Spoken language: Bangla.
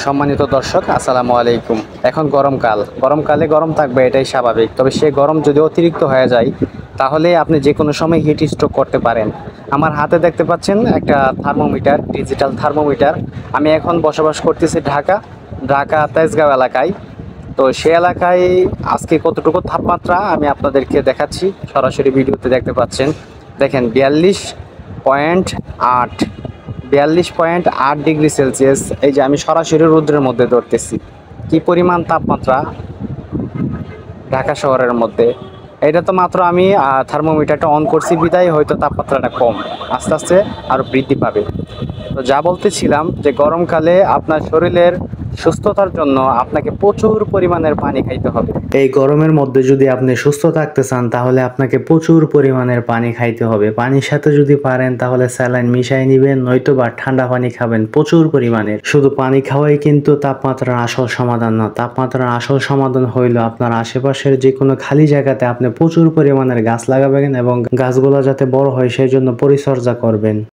সম্মানিত দর্শক, আসসালামু আলাইকুম। এখন গরমকালে গরম থাকবে, এটাই স্বাভাবিক। তবে সে গরম যদি অতিরিক্ত হয়ে যায় তাহলে আপনি যে কোনো সময় হিট স্ট্রোক করতে পারেন। আমার হাতে দেখতে পাচ্ছেন একটা থার্মোমিটার, ডিজিটাল থার্মোমিটার। আমি এখন বসবাস করতেছি ঢাকা তেজগাঁও এলাকায়। তো সে এলাকায় আজকে কতটুকু তাপমাত্রা আমি আপনাদেরকে দেখাচ্ছি, সরাসরি ভিডিওতে দেখতে পাচ্ছেন। দেখেন 42.8, 42.8 ডিগ্রি সেলসিয়াস। এই যে আমি সরাসরি রৌদ্রের মধ্যে ধরতেছি, কি পরিমাণ তাপমাত্রা ঢাকা শহরের মধ্যে। এটা তো মাত্র আমি থার্মোমিটারটা অন করছি বিদায় হয়তো তাপমাত্রাটা কম, আস্তে আস্তে আরো বৃদ্ধি পাবে। তো যা বলতেছিলাম যে গরমকালে আপনার শরীরের সুস্থতার জন্য আপনাকে প্রচুর পরিমাণের পানি খাইতে হবে। এই গরমের মধ্যে যদি আপনি সুস্থ থাকতে চান তাহলে আপনাকে প্রচুর পরিমাণের পানি খাইতে হবে। পানির সাথে যদি পারেন তাহলে স্যালাইন মিশাই নিবেন, নয়তো বা ঠান্ডা পানি খাবেন প্রচুর পরিমাণের। শুধু পানি খাওয়াই কিন্তু তাপমাত্রার আসল সমাধান না। তাপমাত্রার আসল সমাধান হইল আপনার আশেপাশের যে কোনো খালি জায়গাতে আপনি প্রচুর পরিমাণের গাছ লাগাবেন এবং গাছগুলো যাতে বড় হয় সেই জন্য পরিচর্যা করবেন।